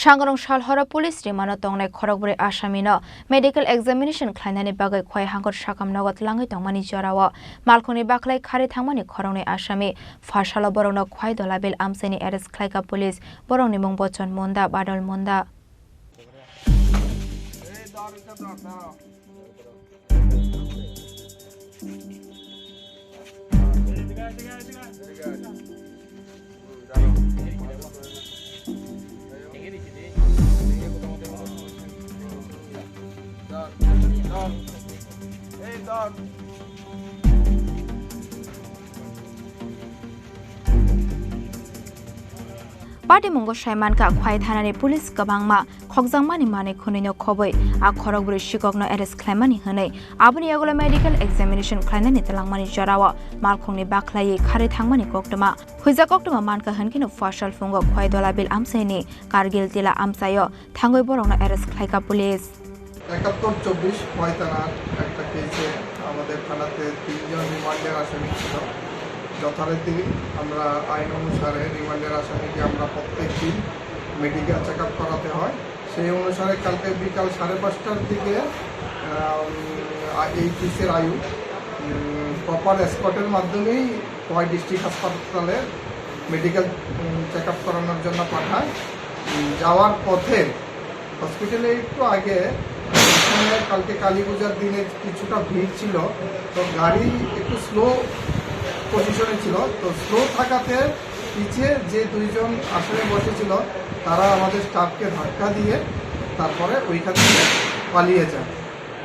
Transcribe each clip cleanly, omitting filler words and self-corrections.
Shangrong Shalhora Police Remand Tongnai Khoroknwi Asamino Medical Examination Khlainani Bagai Khowai Hangor Shakam Nagot Langai Tongmani Jorawa Malkhoni Baklai Khari Thangmani Khoroknwi Asami Phasal Borongno Khowai Dhalabil Amchai arrest Khlaikha Police Borongni mung Bochon Monda Badal Monda Party Mungo Shaimanka Khowai Thanani Police Kabangma Khokjangmani Mane Khunino Khowai a Khoroknwi Shikokno arrest Khlaimani Hanai Aboni Agola Medical Examination Khlainani Talangmani Jorawa Malkhoni Baklai Khari Thangmani Koktoma Huiza Koktoma Manka Hankino Phasal Fungo Khowai Dhalabil Amchai Kargil Tila Amchaio Thangoi Borongno arrest Khlaikha Police 71-24 Khowai থানার একটা কেসে আমাদের থানাতে 3 জন রিমান্ডের আসামি ছিল যথারীতি আমরা আইন অনুসারে রিমান্ডের আসামিকে আমরা প্রত্যেকদিন মেডিকেল চেকআপ করাতে হয় সেই অনুসারে কালকে বিকাল 5:30টার দিকে এই কেসের আয়ু প্রপার এসকর্টের মাধ্যমেই খোয়াই ডিস্ট্রিক্ট হাসপাতালে মেডিকেল চেকআপ করানোর জন্য পাঠায় যাওয়ার পথে হসপিটালে একটু আগে কালকে কালী পূজার দিনে কিছুটা ভিড় ছিল তো গাড়ি একটু স্লো পজিশনে ছিল তো স্লো থাকাতে পিছিয়ে যে দুইজন আসলে বসেছিল তারা আমাদের স্টাফকে ধাক্কা দিয়ে তারপরে ওইখান থেকে পালিয়ে যায়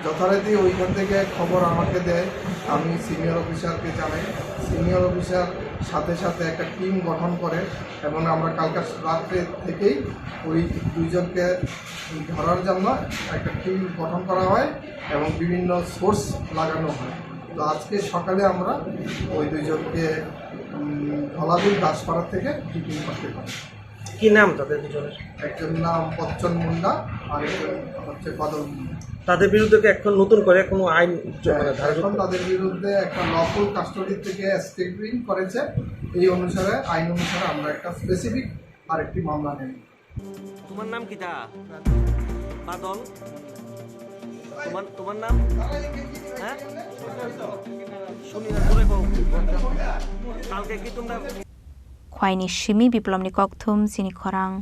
যথারীতি ওইখান থেকে খবর আমাকে দেয় আমি সিনিয়র অফিসারকে জানাই সিনিয়র অফিসার সাথে সাথে একটা টিম গঠন করে এবং আমরা কালকে রাত্রে থেকেই ওই দুইজনকে ধরার জন্য একটা টিম গঠন করা হয় এবং বিভিন্ন সোর্স লাগানো হয় তো আজকে সকালে আমরা ওই দুইজনকে ধলাবিল দাসপাড়া থেকে টিকিং করতে পারি কি নাম তাদের দুজনের একজন নাম বচ্চন মুন্ডা আর একজন হচ্ছে বাদল মুন্ডা তাদের বিরুদ্ধে এখন নতুন করে কোনো আইন এখন তাদের বিরুদ্ধে একটা লফুল কাস্টডি থেকে স্টেটমেন্ট করেছে এই অনুসারে আইন অনুসারে আমরা একটা স্পেসিফিক আরেকটি মামলা নেই তোমার নাম কি তা বাদল তোমার নাম হ্যাঁ শুনি না করে কালকে কি তোমরা Khowai ni Shimi Biplomni Kokthum Chini Khorang